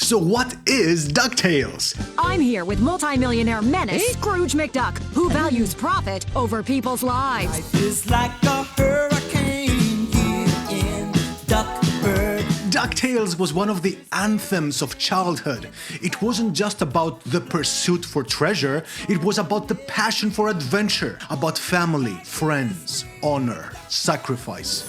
So what is DuckTales? I'm here with multi-millionaire menace Scrooge McDuck, who values profit over people's lives. Life is like a hurricane here in Duckburg. DuckTales was one of the anthems of childhood. It wasn't just about the pursuit for treasure, it was about the passion for adventure, about family, friends, honor, sacrifice.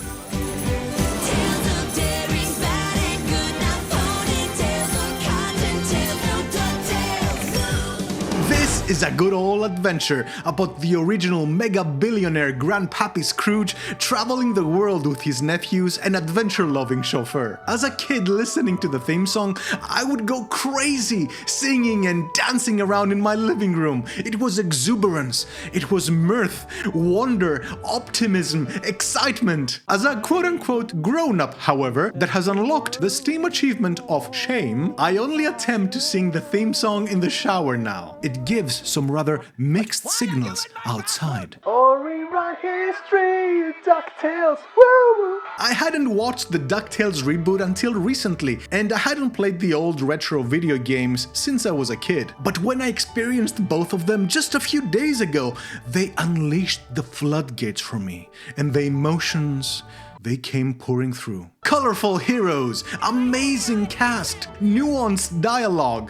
This is a good old adventure about the original mega-billionaire Grandpappy Scrooge traveling the world with his nephews and adventure-loving chauffeur. As a kid listening to the theme song, I would go crazy, singing and dancing around in my living room. It was exuberance, it was mirth, wonder, optimism, excitement. As a quote-unquote grown-up, however, that has unlocked the Steam achievement of shame, I only attempt to sing the theme song in the shower now. It gives some rather mixed signals outside. Or rewrite history, DuckTales, woo! I hadn't watched the DuckTales reboot until recently, and I hadn't played the old retro video games since I was a kid. But when I experienced both of them just a few days ago, they unleashed the floodgates for me, and the emotions, they came pouring through. Colorful heroes, amazing cast, nuanced dialogue,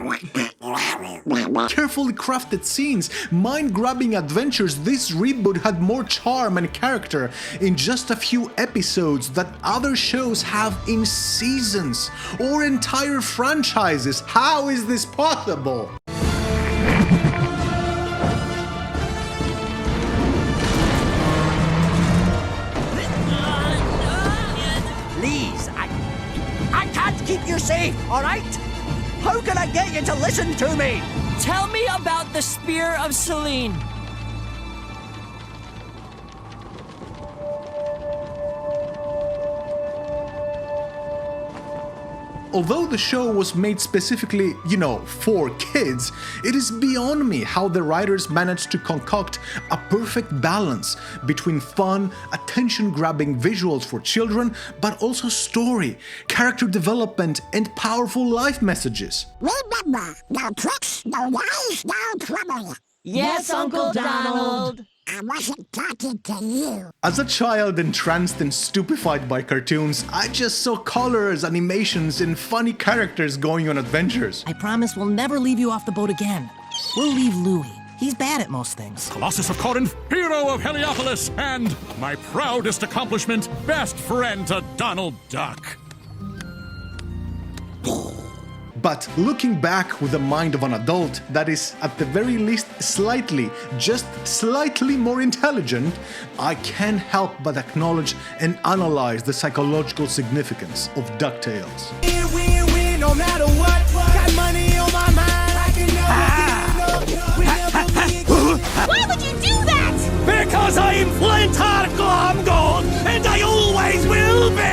carefully crafted scenes, mind-grabbing adventures. This reboot had more charm and character in just a few episodes that other shows have in seasons or entire franchises. How is this possible? Keep you safe, all right? How can I get you to listen to me? Tell me about the Spear of Selene. Although the show was made specifically, for kids, it is beyond me how the writers managed to concoct a perfect balance between fun, attention-grabbing visuals for children, but also story, character development, and powerful life messages. Remember, no tricks, no lies, no trouble. Yes, Uncle Donald. I wasn't talking to you. As a child entranced and stupefied by cartoons, I just saw colors, animations, and funny characters going on adventures. I promise we'll never leave you off the boat again. We'll leave Louie. He's bad at most things. Colossus of Corinth, hero of Heliopolis, and my proudest accomplishment, best friend to Donald Duck. But looking back with the mind of an adult that is at the very least just slightly more intelligent, I can't help but acknowledge and analyze the psychological significance of DuckTales. Win, no matter what. Got money on my mind. I can never Why would you do that? Because I'm Flint Hardcore Gold, and I always will be!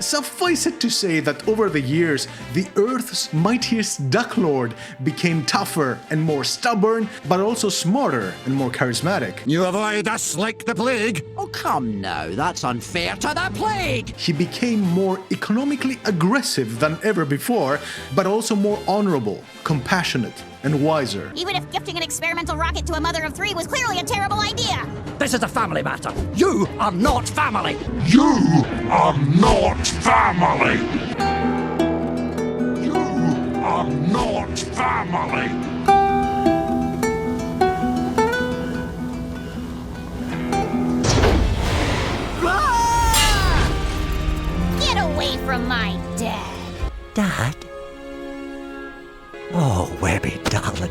Suffice it to say that over the years, the Earth's mightiest Duck Lord became tougher and more stubborn, but also smarter and more charismatic. You avoid us like the plague. Oh, come now, that's unfair to the plague! He became more economically aggressive than ever before, but also more honorable, compassionate, and wiser. Even if gifting an experimental rocket to a mother of three was clearly a terrible idea. This is a family matter. You are not family. You are not family. You are not family. Get away from my dad. Dad? Oh, Webby, darling.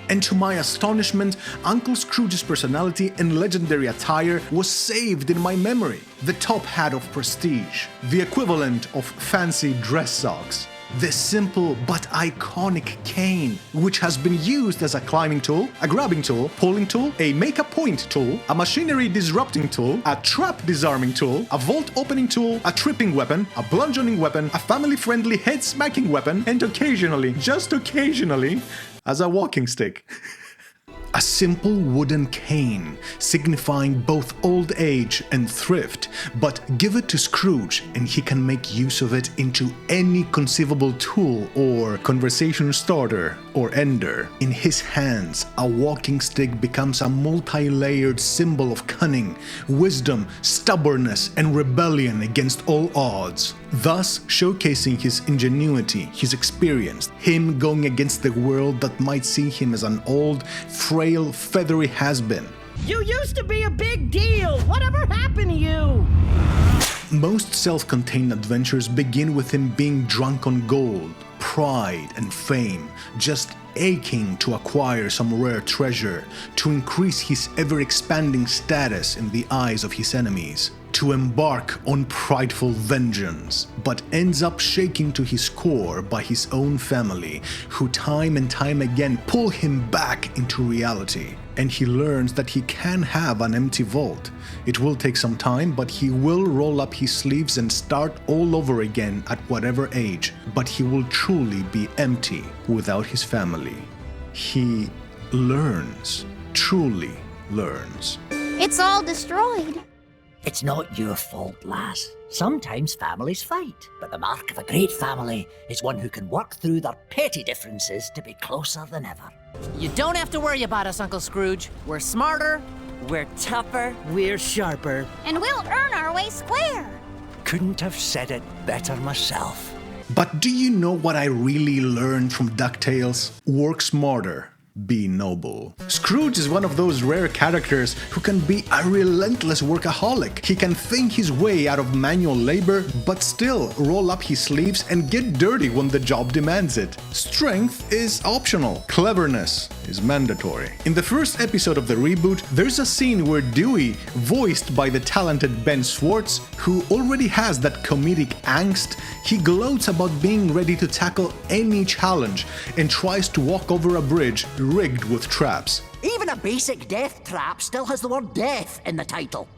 And to my astonishment, Uncle Scrooge's personality and legendary attire was saved in my memory. The top hat of prestige, the equivalent of fancy dress socks, the simple but iconic cane, which has been used as a climbing tool, a grabbing tool, pulling tool, a make-a-point tool, a machinery disrupting tool, a trap disarming tool, a vault opening tool, a tripping weapon, a bludgeoning weapon, a family-friendly head-smacking weapon, and occasionally, just occasionally, as a walking stick. A simple wooden cane, signifying both old age and thrift, but give it to Scrooge and he can make use of it into any conceivable tool or conversation starter or ender. In his hands, a walking stick becomes a multi-layered symbol of cunning, wisdom, stubbornness, and rebellion against all odds, thus showcasing his ingenuity, his experience, him going against the world that might see him as an old, frail, feathery has-been. You used to be a big deal. Whatever happened to you? Most self-contained adventures begin with him being drunk on gold, pride, and fame, just aching to acquire some rare treasure, to increase his ever-expanding status in the eyes of his enemies, to embark on prideful vengeance, but ends up shaking to his core by his own family, who time and time again pull him back into reality. And he learns that he can have an empty vault. It will take some time, but he will roll up his sleeves and start all over again at whatever age, but he will truly be empty without his family. He learns, truly learns. It's all destroyed. It's not your fault, lass. Sometimes families fight, but the mark of a great family is one who can work through their petty differences to be closer than ever. You don't have to worry about us, Uncle Scrooge. We're smarter, we're tougher, We're sharper. And we'll earn our way square. Couldn't have said it better myself. But do you know what I really learned from DuckTales? Work smarter. Be noble. Scrooge is one of those rare characters who can be a relentless workaholic. He can think his way out of manual labor, but still roll up his sleeves and get dirty when the job demands it. Strength is optional. Cleverness is mandatory. In the first episode of the reboot, there's a scene where Dewey, voiced by the talented Ben Schwartz, who already has that comedic angst, he gloats about being ready to tackle any challenge and tries to walk over a bridge rigged with traps. Even a basic death trap still has the word death in the title.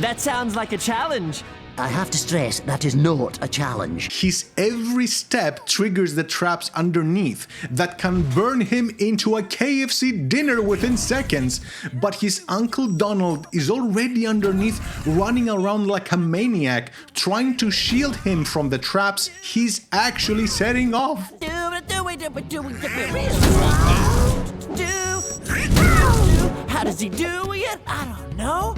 That sounds like a challenge. I have to stress, that is not a challenge. His every step triggers the traps underneath that can burn him into a KFC dinner within seconds, but his Uncle Donald is already underneath, running around like a maniac, trying to shield him from the traps he's actually setting off. How does he do it? I don't know.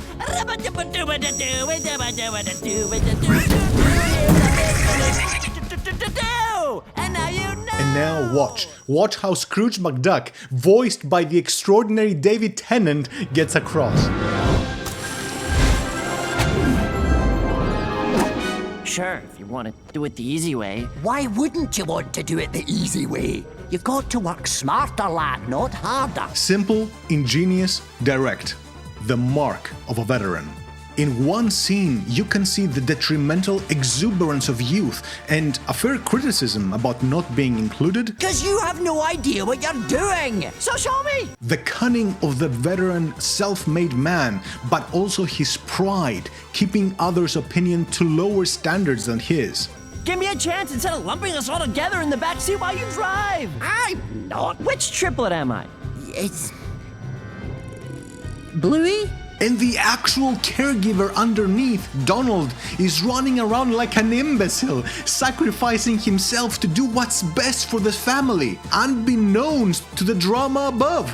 And now you know. And now watch how Scrooge McDuck, voiced by the extraordinary David Tennant, gets across. Sure, if you want to do it the easy way. Why wouldn't you want to do it the easy way? You've got to work smarter, lad, not harder. Simple, ingenious, direct. The mark of a veteran. In one scene, you can see the detrimental exuberance of youth and a fair criticism about not being included. 'Cause you have no idea what you're doing. So show me. The cunning of the veteran, self-made man, but also his pride, keeping others' opinion to lower standards than his. Give me a chance instead of lumping us all together in the backseat while you drive. I'm not. Which triplet am I? It's Bluey? And the actual caregiver underneath, Donald, is running around like an imbecile, sacrificing himself to do what's best for the family, unbeknownst to the drama above.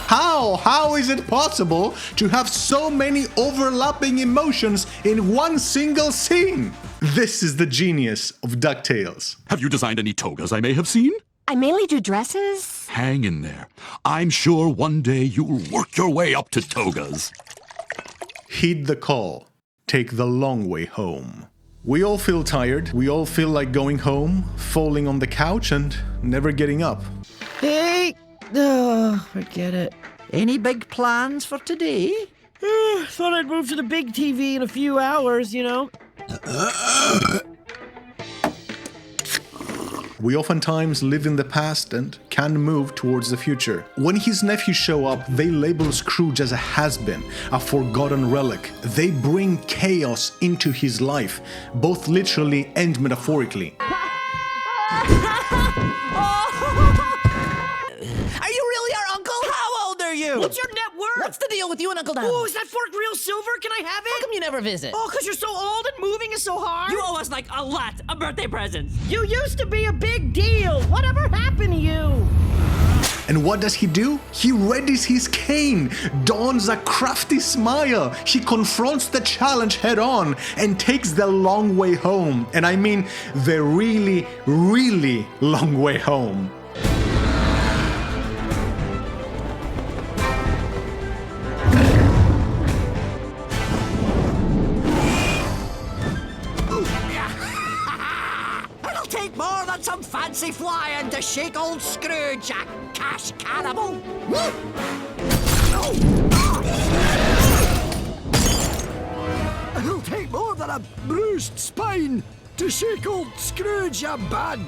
How is it possible to have so many overlapping emotions in one single scene? This is the genius of DuckTales. Have you designed any togas I may have seen? I mainly do dresses. Hang in there. I'm sure one day you'll work your way up to togas. Heed the call. Take the long way home. We all feel tired. We all feel like going home, falling on the couch and never getting up. Hey! Forget it. Any big plans for today? Thought I'd move to the big TV in a few hours, you know. We oftentimes live in the past and can move towards the future. When his nephews show up, they label Scrooge as a has-been, a forgotten relic. They bring chaos into his life, both literally and metaphorically. Are you really our uncle? How old are you? What's your net worth? What's the deal with you and Uncle Dan? Oh, is that fork real silver? Can I have it? How come you never visit? Oh, because you're so old and moving is so hard? You owe us like a lot of birthday presents. You used to be a big deal. Whatever happened to you? And what does he do? He readies his cane, dons a crafty smile. He confronts the challenge head on and takes the long way home. And I mean the really, really long way home. Take more than some fancy flying to shake old Scrooge, a cash cannibal. It'll take more than a bruised spine to shake old Scrooge, a bad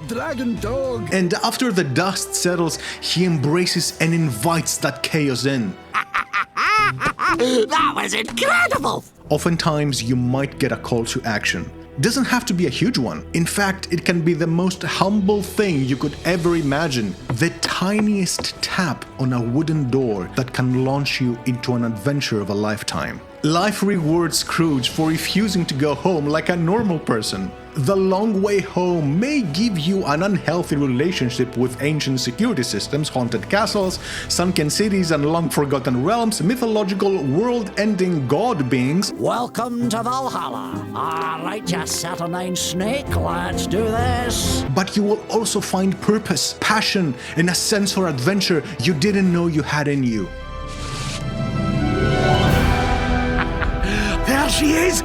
dragon dog. And after the dust settles, he embraces and invites that chaos in. That was incredible! Oftentimes, you might get a call to action. Doesn't have to be a huge one. In fact, it can be the most humble thing you could ever imagine. The tiniest tap on a wooden door that can launch you into an adventure of a lifetime. Life rewards Scrooge for refusing to go home like a normal person. The long way home may give you an unhealthy relationship with ancient security systems, haunted castles, sunken cities, and long-forgotten realms, mythological, world-ending god beings. Welcome to Valhalla. All right, you saturnine snake, let's do this. But you will also find purpose, passion, and a sense for adventure you didn't know you had in you. There she is!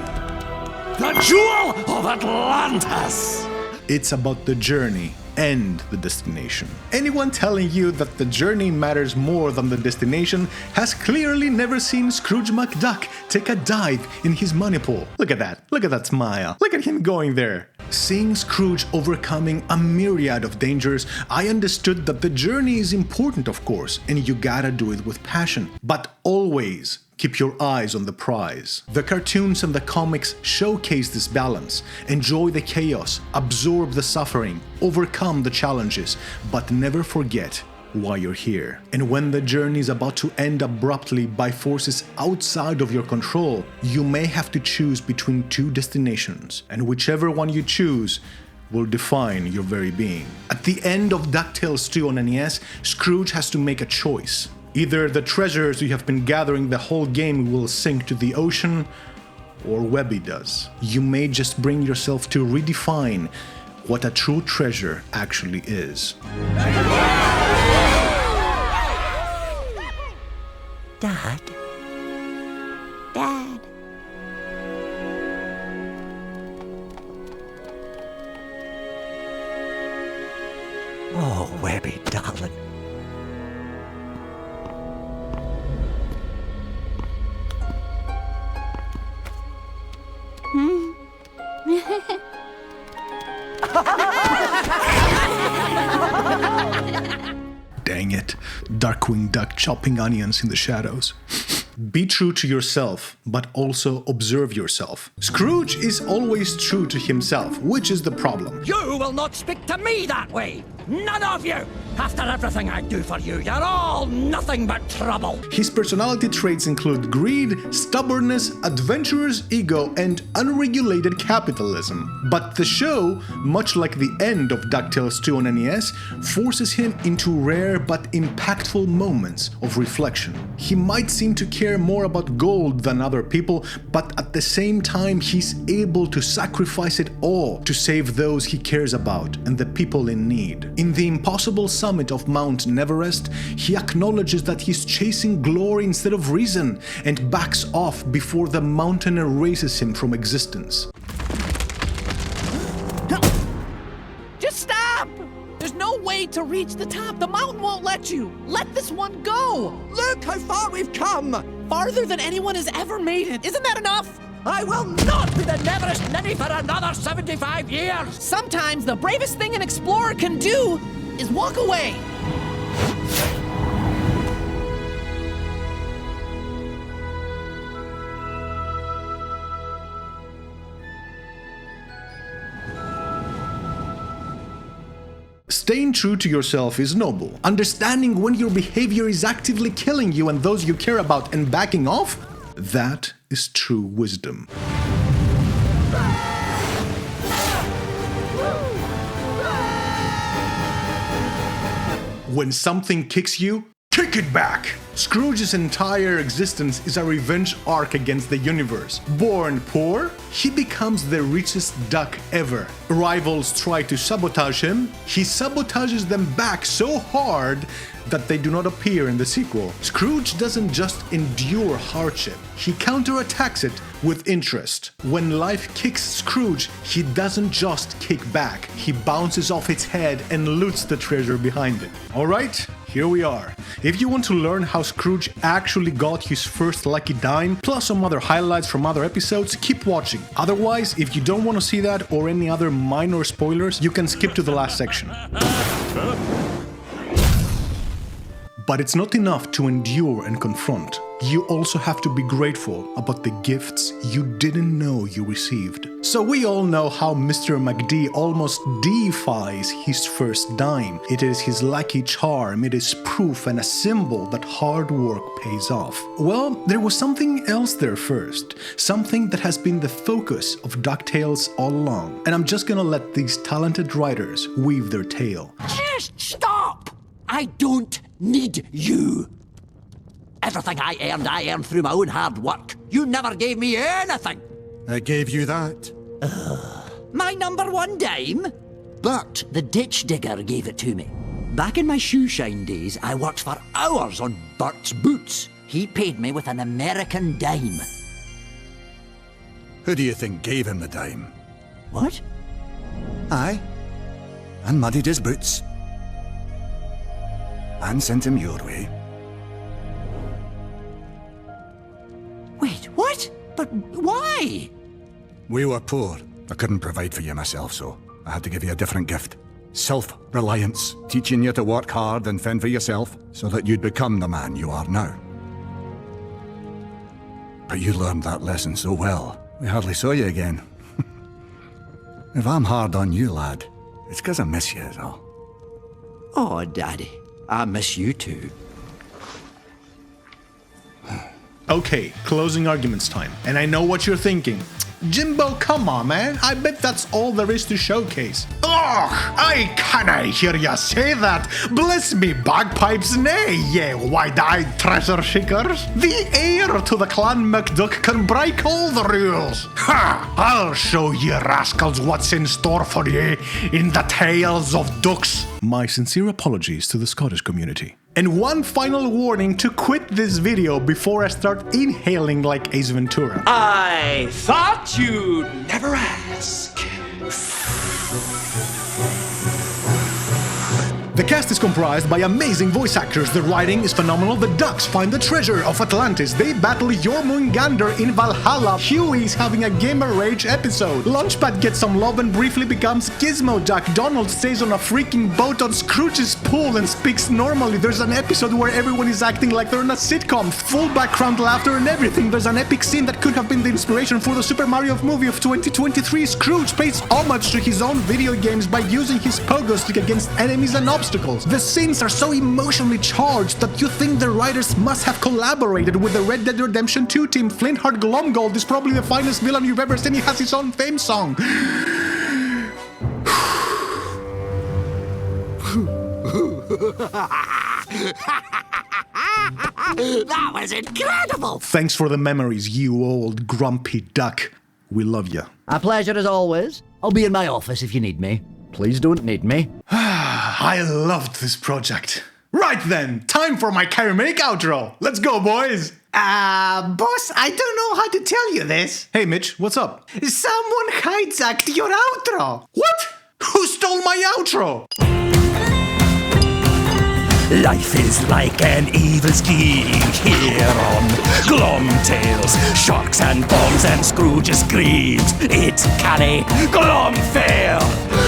The Jewel of Atlantis! It's about the journey and the destination. Anyone telling you that the journey matters more than the destination has clearly never seen Scrooge McDuck take a dive in his money pool. Look at that smile. Look at him going there. Seeing Scrooge overcoming a myriad of dangers, I understood that the journey is important, of course, and you gotta do it with passion. But always keep your eyes on the prize. The cartoons and the comics showcase this balance. Enjoy the chaos, absorb the suffering, overcome the challenges, but never forget why you're here. And when the journey is about to end abruptly by forces outside of your control, you may have to choose between two destinations, and whichever one you choose will define your very being. At the end of DuckTales 2 on NES, Scrooge has to make a choice. Either the treasures you have been gathering the whole game will sink to the ocean, or Webby does. You may just bring yourself to redefine what a true treasure actually is. Dad? Dad. Oh, Webby, darling. Dang it, Darkwing Duck chopping onions in the shadows. Be true to yourself, but also observe yourself. Scrooge is always true to himself, which is the problem. You will not speak to me that way! None of you! After everything I do for you, you're all nothing but trouble! His personality traits include greed, stubbornness, adventurer's ego, and unregulated capitalism. But the show, much like the end of DuckTales 2 on NES, forces him into rare but impactful moments of reflection. He might seem to care more about gold than other people, but at the same time he's able to sacrifice it all to save those he cares about and the people in need. In the impossible summit of Mount Neverest, he acknowledges that he's chasing glory instead of reason and backs off before the mountain erases him from existence. Just stop! There's no way to reach the top. The mountain won't let you. Let this one go. Look how far we've come. Farther than anyone has ever made it. Isn't that enough? I will not be the neverest ninny for another 75 years! Sometimes the bravest thing an explorer can do is walk away. Staying true to yourself is noble. Understanding when your behavior is actively killing you and those you care about and backing off, that is true wisdom. When something kicks you, kick it back! Scrooge's entire existence is a revenge arc against the universe. Born poor, he becomes the richest duck ever. Rivals try to sabotage him, he sabotages them back so hard that they do not appear in the sequel. Scrooge doesn't just endure hardship, he counterattacks it with interest. When life kicks Scrooge, he doesn't just kick back, he bounces off its head and loots the treasure behind it. Alright, here we are. If you want to learn how Scrooge actually got his first lucky dime, plus some other highlights from other episodes, keep watching. Otherwise, if you don't want to see that or any other minor spoilers, you can skip to the last section. But it's not enough to endure and confront. You also have to be grateful about the gifts you didn't know you received. So we all know how Mr. McD almost deifies his first dime. It is his lucky charm, it is proof and a symbol that hard work pays off. Well, there was something else there first. Something that has been the focus of DuckTales all along. And I'm just gonna let these talented writers weave their tale. Just stop! I don't need you. Everything I earned through my own hard work. You never gave me anything. I gave you that. My #1 dime? Bert, the ditch digger, gave it to me. Back in my shoe shine days, I worked for hours on Bert's boots. He paid me with an American dime. Who do you think gave him the dime? What? Aye. And muddied his boots. And sent him your way. Wait, what? But why? We were poor. I couldn't provide for you myself, so I had to give you a different gift. Self-reliance. Teaching you to work hard and fend for yourself, so that you'd become the man you are now. But you learned that lesson so well, we hardly saw you again. If I'm hard on you, lad, it's 'cause I miss you is all. Oh, Daddy, I miss you too. Okay, closing arguments time. And I know what you're thinking. Jimbo, come on, man. I bet that's all there is to showcase. Ugh, I canna hear ya say that. Bless me, bagpipes, nay, ye wide-eyed treasure seekers. The heir to the clan McDuck can break all the rules. Ha! I'll show ye rascals what's in store for ye in the Tales of Ducks. My sincere apologies to the Scottish community. And one final warning to quit this video before I start inhaling like Ace Ventura. I thought you'd never ask. The cast is comprised by amazing voice actors, the writing is phenomenal, the ducks find the treasure of Atlantis, they battle Jormungandr in Valhalla, Huey's having a gamer rage episode, Launchpad gets some love and briefly becomes Gizmo Duck, Donald stays on a freaking boat on Scrooge's pool and speaks normally, there's an episode where everyone is acting like they're in a sitcom, full background laughter and everything, there's an epic scene that could have been the inspiration for the Super Mario movie of 2023, Scrooge pays homage to his own video games by using his pogo stick against enemies and obstacles. The scenes are so emotionally charged that you think the writers must have collaborated with the Red Dead Redemption 2 team. Flintheart Glomgold is probably the finest villain you've ever seen. He has his own theme song. That was incredible! Thanks for the memories, you old grumpy duck. We love you. A pleasure as always. I'll be in my office if you need me. Please don't need me. I loved this project. Right then, time for my Chimeric outro. Let's go, boys. Boss, I don't know how to tell you this. Hey, Mitch, what's up? Someone hijacked your outro. What? Who stole my outro? Life is like an evil scheme here on Glomtails. Sharks and bombs and Scrooge's greed. It canny glom fair.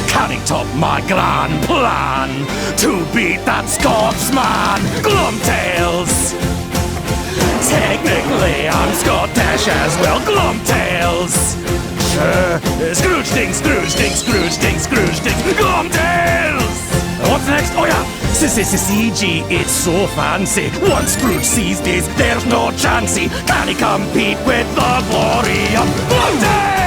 Canning top my grand plan to beat that Scotsman Glomtails. Technically I'm Scottish as well, Glomtails. Scrooge ding, Scrooge ding, Scrooge ding, Scrooge ding, Glomtails! What's next? Oh yeah! CG, it's so fancy. Once Scrooge sees this, there's no chancey. Can he compete with the glory of Glomtails?